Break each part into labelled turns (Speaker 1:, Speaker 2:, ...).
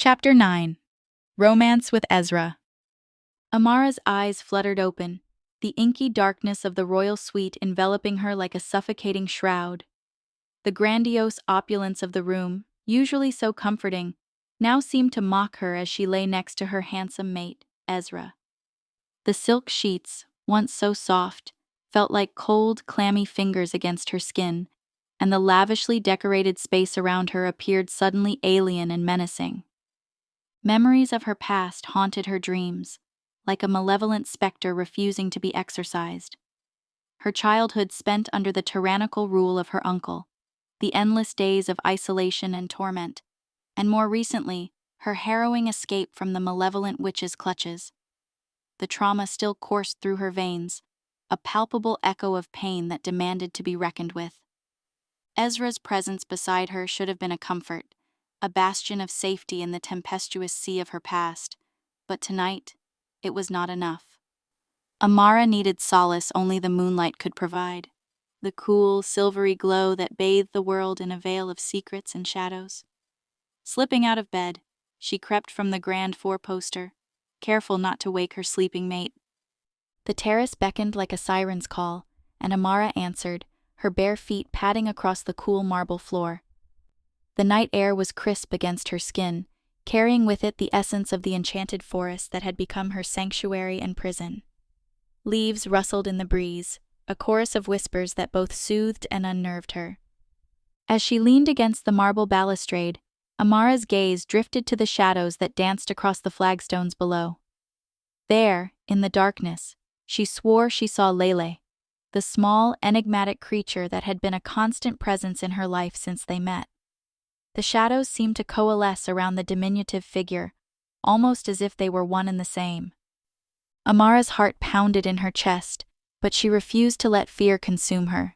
Speaker 1: Chapter 9. Romance with Ezra. Amara's eyes fluttered open, the inky darkness of the royal suite enveloping her like a suffocating shroud. The grandiose opulence of the room, usually so comforting, now seemed to mock her as she lay next to her handsome mate, Ezra. The silk sheets, once so soft, felt like cold, clammy fingers against her skin, and the lavishly decorated space around her appeared suddenly alien and menacing. Memories of her past haunted her dreams, like a malevolent specter refusing to be exorcised. Her childhood spent under the tyrannical rule of her uncle, the endless days of isolation and torment, and more recently, her harrowing escape from the malevolent witch's clutches. The trauma still coursed through her veins, a palpable echo of pain that demanded to be reckoned with. Ezra's presence beside her should have been a comfort, a bastion of safety in the tempestuous sea of her past, but tonight, it was not enough. Amara needed solace only the moonlight could provide, the cool, silvery glow that bathed the world in a veil of secrets and shadows. Slipping out of bed, she crept from the grand four-poster, careful not to wake her sleeping mate. The terrace beckoned like a siren's call, and Amara answered, her bare feet padding across the cool marble floor. The night air was crisp against her skin, carrying with it the essence of the enchanted forest that had become her sanctuary and prison. Leaves rustled in the breeze, a chorus of whispers that both soothed and unnerved her. As she leaned against the marble balustrade, Amara's gaze drifted to the shadows that danced across the flagstones below. There, in the darkness, she swore she saw Lele, the small, enigmatic creature that had been a constant presence in her life since they met. The shadows seemed to coalesce around the diminutive figure, almost as if they were one and the same. Amara's heart pounded in her chest, but she refused to let fear consume her.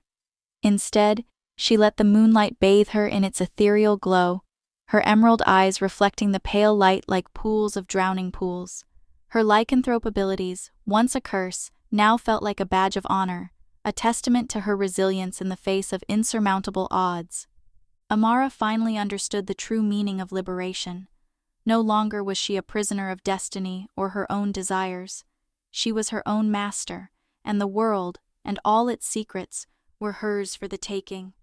Speaker 1: Instead, she let the moonlight bathe her in its ethereal glow, her emerald eyes reflecting the pale light like pools of drowning pools. Her lycanthrope abilities, once a curse, now felt like a badge of honor, a testament to her resilience in the face of insurmountable odds. Amara finally understood the true meaning of liberation. No longer was she a prisoner of destiny or her own desires. She was her own master, and the world, and all its secrets, were hers for the taking.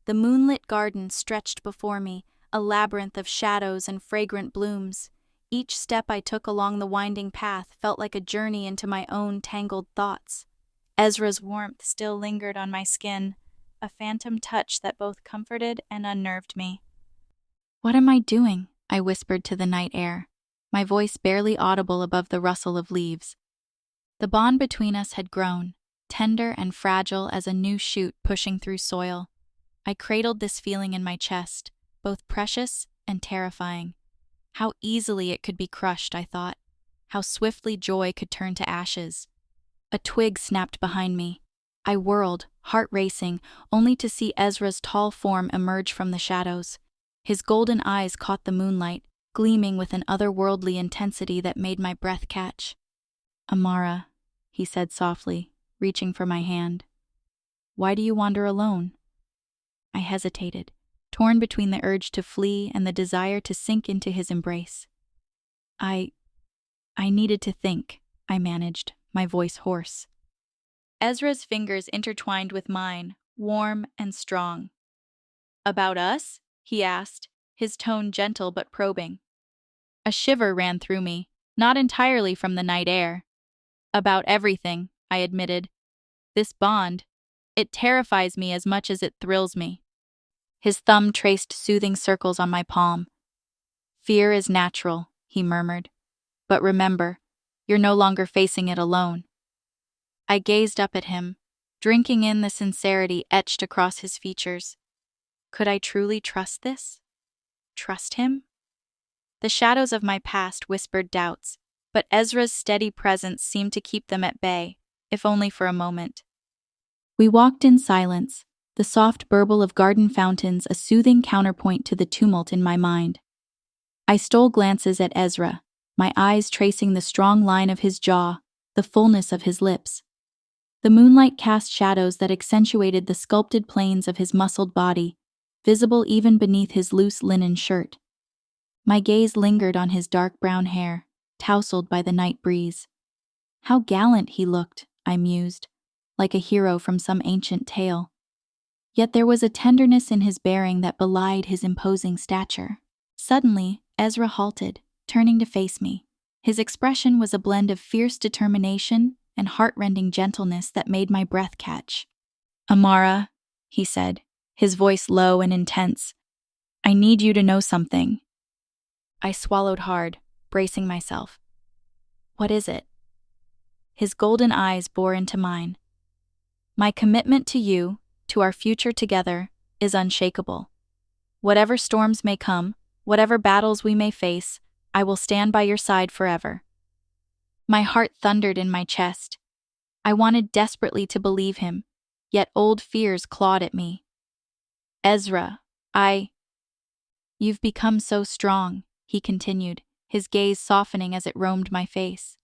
Speaker 1: The moonlit garden stretched before me, a labyrinth of shadows and fragrant blooms. Each step I took along the winding path felt like a journey into my own tangled thoughts. Ezra's warmth still lingered on my skin, a phantom touch that both comforted and unnerved me. "What am I doing?" I whispered to the night air, my voice barely audible above the rustle of leaves. The bond between us had grown, tender and fragile as a new shoot pushing through soil. I cradled this feeling in my chest, both precious and terrifying. How easily it could be crushed, I thought. How swiftly joy could turn to ashes. A twig snapped behind me. I whirled, heart racing, only to see Ezra's tall form emerge from the shadows. His golden eyes caught the moonlight, gleaming with an otherworldly intensity that made my breath catch. "Amara," he said softly, reaching for my hand. "Why do you wander alone?" I hesitated, torn between the urge to flee and the desire to sink into his embrace. I needed to think," I managed, my voice hoarse. Ezra's fingers intertwined with mine, warm and strong. "About us?" he asked, his tone gentle but probing. A shiver ran through me, not entirely from the night air. "About everything," I admitted. "This bond, it terrifies me as much as it thrills me." His thumb traced soothing circles on my palm. "Fear is natural," he murmured. "But remember, you're no longer facing it alone." I gazed up at him, drinking in the sincerity etched across his features. Could I truly trust this? Trust him? The shadows of my past whispered doubts, but Ezra's steady presence seemed to keep them at bay, if only for a moment. We walked in silence, the soft burble of garden fountains a soothing counterpoint to the tumult in my mind. I stole glances at Ezra, my eyes tracing the strong line of his jaw, the fullness of his lips. The moonlight cast shadows that accentuated the sculpted planes of his muscled body, visible even beneath his loose linen shirt. My gaze lingered on his dark brown hair, tousled by the night breeze. How gallant he looked, I mused, like a hero from some ancient tale. Yet there was a tenderness in his bearing that belied his imposing stature. Suddenly, Ezra halted, turning to face me. His expression was a blend of fierce determination and heart-rending gentleness that made my breath catch. "Amara," he said, his voice low and intense, "I need you to know something." I swallowed hard, bracing myself. "What is it?" His golden eyes bore into mine. "My commitment to you, to our future together, is unshakable. Whatever storms may come, whatever battles we may face, I will stand by your side forever." My heart thundered in my chest. I wanted desperately to believe him, yet old fears clawed at me. "Ezra, You've become so strong," he continued, his gaze softening as it roamed my face.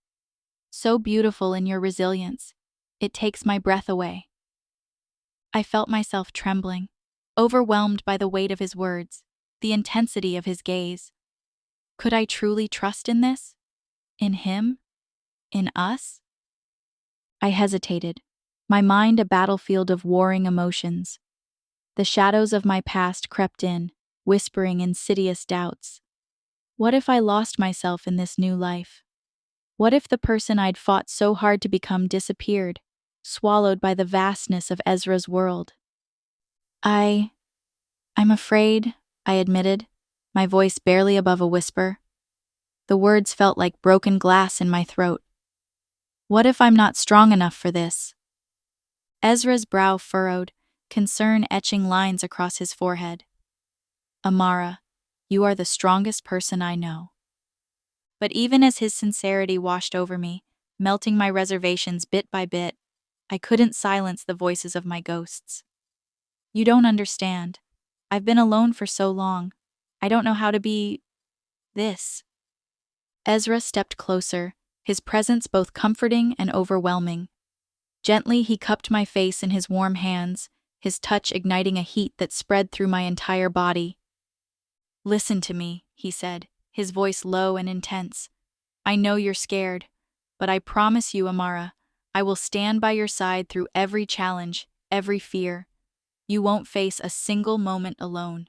Speaker 1: "So beautiful in your resilience. It takes my breath away." I felt myself trembling, overwhelmed by the weight of his words, the intensity of his gaze. Could I truly trust in this? In him? In us? I hesitated, my mind a battlefield of warring emotions. The shadows of my past crept in, whispering insidious doubts. What if I lost myself in this new life? What if the person I'd fought so hard to become disappeared, swallowed by the vastness of Ezra's world? I'm afraid," I admitted, my voice barely above a whisper. The words felt like broken glass in my throat. "What if I'm not strong enough for this?" Ezra's brow furrowed, concern etching lines across his forehead. "Amara, you are the strongest person I know." But even as his sincerity washed over me, melting my reservations bit by bit, I couldn't silence the voices of my ghosts. "You don't understand. I've been alone for so long. I don't know how to be this." Ezra stepped closer, his presence both comforting and overwhelming. Gently, he cupped my face in his warm hands, his touch igniting a heat that spread through my entire body. "Listen to me," he said, his voice low and intense. "I know you're scared, but I promise you, Amara, I will stand by your side through every challenge, every fear. You won't face a single moment alone."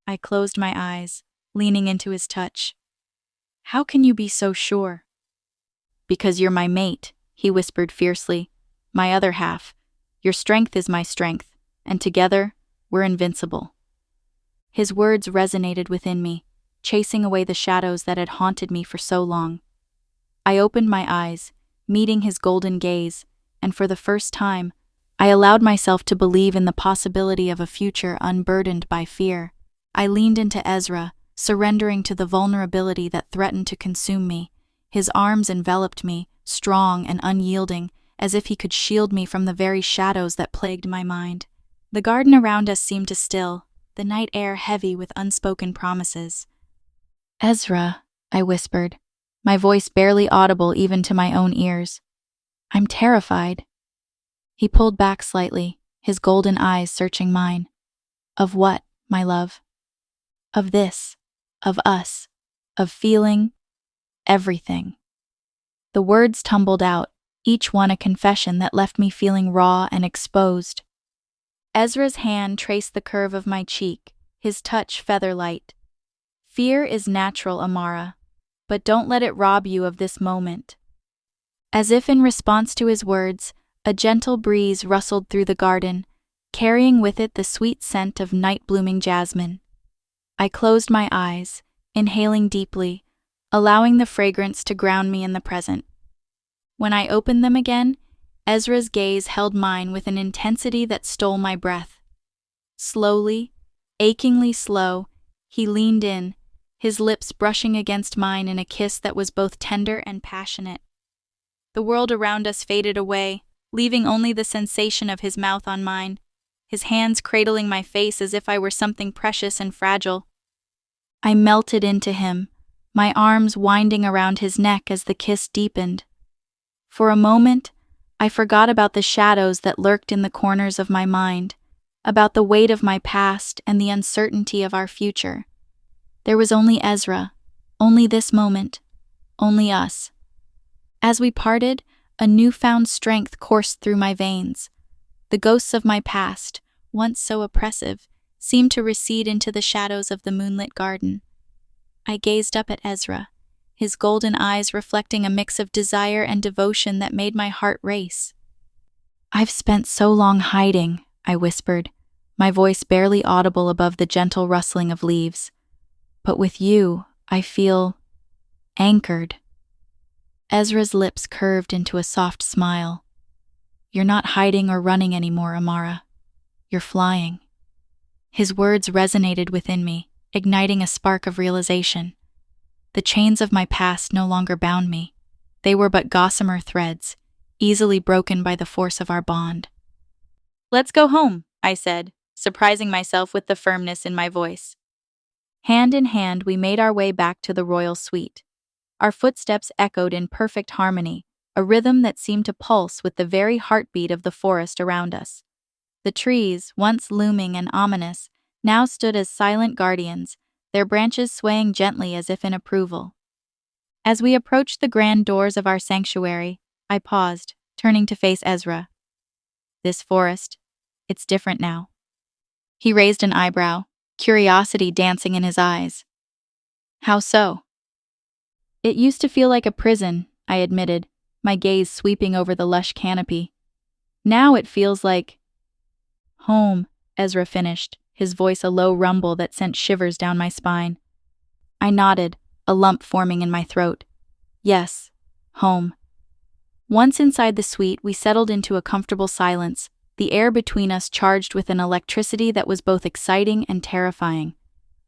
Speaker 1: I closed my eyes, leaning into his touch. "How can you be so sure?" "Because you're my mate," he whispered fiercely. "My other half. Your strength is my strength, and together, we're invincible." His words resonated within me, chasing away the shadows that had haunted me for so long. I opened my eyes, meeting his golden gaze, and for the first time, I allowed myself to believe in the possibility of a future unburdened by fear. I leaned into Ezra, surrendering to the vulnerability that threatened to consume me. His arms enveloped me, strong and unyielding, as if he could shield me from the very shadows that plagued my mind. The garden around us seemed to still, the night air heavy with unspoken promises. "Ezra," I whispered, my voice barely audible even to my own ears. "I'm terrified." He pulled back slightly, his golden eyes searching mine. "Of what, my love?" "Of this, of us, of feeling everything." The words tumbled out, each one a confession that left me feeling raw and exposed. Ezra's hand traced the curve of my cheek, his touch feather-light. "Fear is natural, Amara, but don't let it rob you of this moment." As if in response to his words, a gentle breeze rustled through the garden, carrying with it the sweet scent of night-blooming jasmine. I closed my eyes, inhaling deeply, allowing the fragrance to ground me in the present. When I opened them again, Ezra's gaze held mine with an intensity that stole my breath. Slowly, achingly slow, he leaned in, his lips brushing against mine in a kiss that was both tender and passionate. The world around us faded away, leaving only the sensation of his mouth on mine, his hands cradling my face as if I were something precious and fragile. I melted into him, my arms winding around his neck as the kiss deepened. For a moment, I forgot about the shadows that lurked in the corners of my mind, about the weight of my past and the uncertainty of our future. There was only Ezra, only this moment, only us. As we parted, a newfound strength coursed through my veins. The ghosts of my past, once so oppressive, seemed to recede into the shadows of the moonlit garden. I gazed up at Ezra, his golden eyes reflecting a mix of desire and devotion that made my heart race. "I've spent so long hiding," I whispered, my voice barely audible above the gentle rustling of leaves. "But with you, I feel anchored." Ezra's lips curved into a soft smile. "You're not hiding or running anymore, Amara. You're flying." His words resonated within me, igniting a spark of realization. The chains of my past no longer bound me. They were but gossamer threads, easily broken by the force of our bond. "Let's go home," I said, surprising myself with the firmness in my voice. Hand in hand, we made our way back to the royal suite. Our footsteps echoed in perfect harmony, a rhythm that seemed to pulse with the very heartbeat of the forest around us. The trees, once looming and ominous, now stood as silent guardians, their branches swaying gently as if in approval. As we approached the grand doors of our sanctuary, I paused, turning to face Ezra. "This forest, it's different now." He raised an eyebrow, curiosity dancing in his eyes. "How so?" "It used to feel like a prison," I admitted, my gaze sweeping over the lush canopy. "Now it feels like home," Ezra finished, his voice a low rumble that sent shivers down my spine. I nodded, a lump forming in my throat. Yes, home. Once inside the suite, we settled into a comfortable silence, the air between us charged with an electricity that was both exciting and terrifying.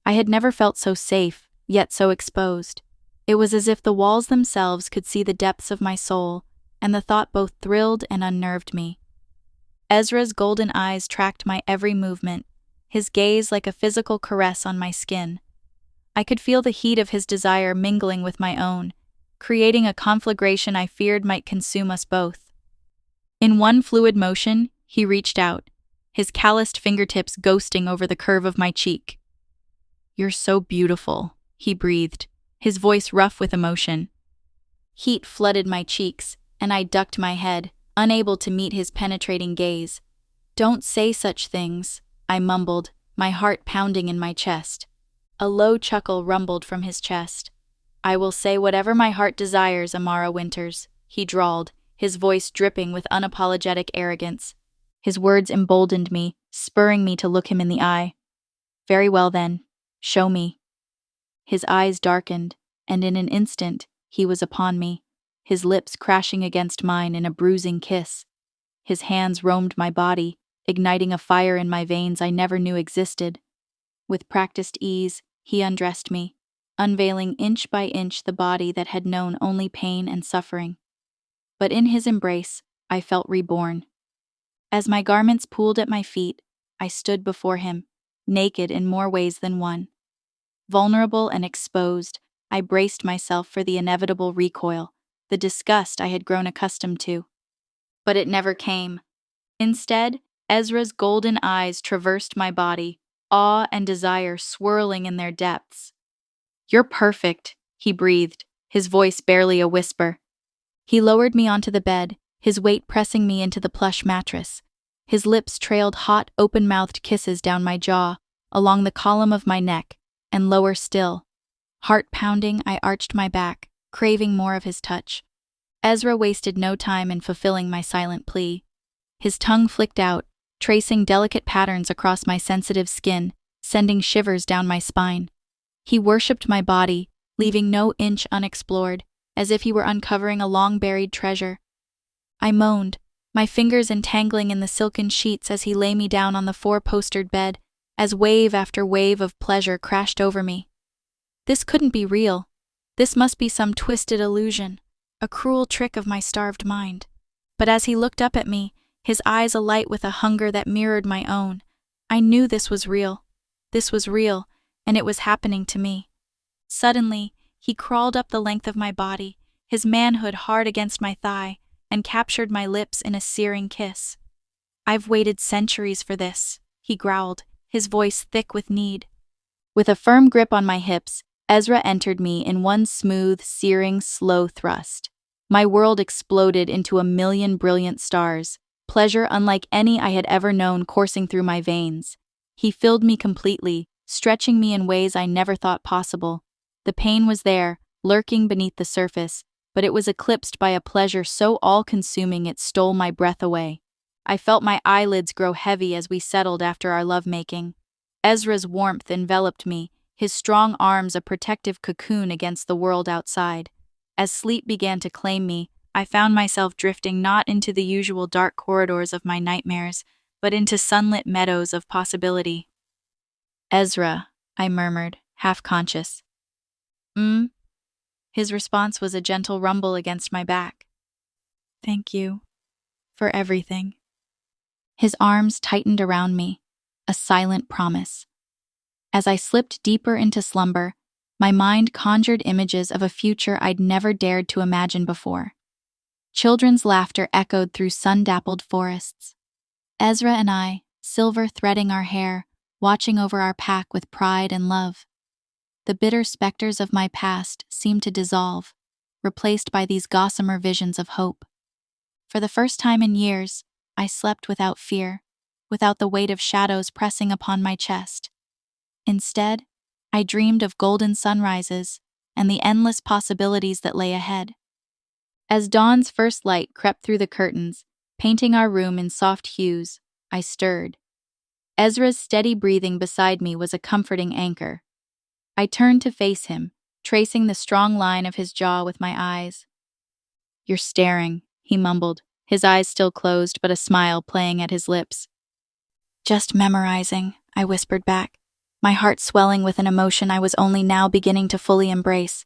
Speaker 1: I had never felt so safe, yet so exposed. It was as if the walls themselves could see the depths of my soul, and the thought both thrilled and unnerved me. Ezra's golden eyes tracked my every movement, his gaze like a physical caress on my skin. I could feel the heat of his desire mingling with my own, creating a conflagration I feared might consume us both. In one fluid motion, he reached out, his calloused fingertips ghosting over the curve of my cheek. "You're so beautiful," he breathed, his voice rough with emotion. Heat flooded my cheeks, and I ducked my head, unable to meet his penetrating gaze. "Don't say such things," I mumbled, my heart pounding in my chest. A low chuckle rumbled from his chest. "I will say whatever my heart desires, Amara Winters," he drawled, his voice dripping with unapologetic arrogance. His words emboldened me, spurring me to look him in the eye. "Very well then, show me." His eyes darkened, and in an instant, he was upon me, his lips crashing against mine in a bruising kiss. His hands roamed my body, igniting a fire in my veins I never knew existed. With practiced ease, he undressed me, unveiling inch by inch the body that had known only pain and suffering. But in his embrace, I felt reborn. As my garments pooled at my feet, I stood before him, naked in more ways than one. Vulnerable and exposed, I braced myself for the inevitable recoil, the disgust I had grown accustomed to. But it never came. Instead, Ezra's golden eyes traversed my body, awe and desire swirling in their depths. "You're perfect," he breathed, his voice barely a whisper. He lowered me onto the bed, his weight pressing me into the plush mattress. His lips trailed hot, open-mouthed kisses down my jaw, along the column of my neck, and lower still. Heart pounding, I arched my back, craving more of his touch. Ezra wasted no time in fulfilling my silent plea. His tongue flicked out, tracing delicate patterns across my sensitive skin, sending shivers down my spine. He worshipped my body, leaving no inch unexplored, as if he were uncovering a long-buried treasure. I moaned, my fingers entangling in the silken sheets as he lay me down on the four-postered bed, as wave after wave of pleasure crashed over me. This couldn't be real. This must be some twisted illusion, a cruel trick of my starved mind. But as he looked up at me, his eyes alight with a hunger that mirrored my own, I knew this was real. This was real, and it was happening to me. Suddenly, he crawled up the length of my body, his manhood hard against my thigh, and captured my lips in a searing kiss. "I've waited centuries for this," he growled, his voice thick with need. With a firm grip on my hips, Ezra entered me in one smooth, searing, slow thrust. My world exploded into a million brilliant stars, pleasure unlike any I had ever known coursing through my veins. He filled me completely, stretching me in ways I never thought possible. The pain was there, lurking beneath the surface, but it was eclipsed by a pleasure so all-consuming it stole my breath away. I felt my eyelids grow heavy as we settled after our lovemaking. Ezra's warmth enveloped me, his strong arms a protective cocoon against the world outside. As sleep began to claim me, I found myself drifting not into the usual dark corridors of my nightmares, but into sunlit meadows of possibility. "Ezra," I murmured, half-conscious. His response was a gentle rumble against my back. "Thank you for everything." His arms tightened around me, a silent promise. As I slipped deeper into slumber, my mind conjured images of a future I'd never dared to imagine before. Children's laughter echoed through sun-dappled forests. Ezra and I, silver threading our hair, watching over our pack with pride and love. The bitter specters of my past seemed to dissolve, replaced by these gossamer visions of hope. For the first time in years, I slept without fear, without the weight of shadows pressing upon my chest. Instead, I dreamed of golden sunrises and the endless possibilities that lay ahead. As dawn's first light crept through the curtains, painting our room in soft hues, I stirred. Ezra's steady breathing beside me was a comforting anchor. I turned to face him, tracing the strong line of his jaw with my eyes. "You're staring," he mumbled, his eyes still closed but a smile playing at his lips. "Just memorizing," I whispered back, my heart swelling with an emotion I was only now beginning to fully embrace.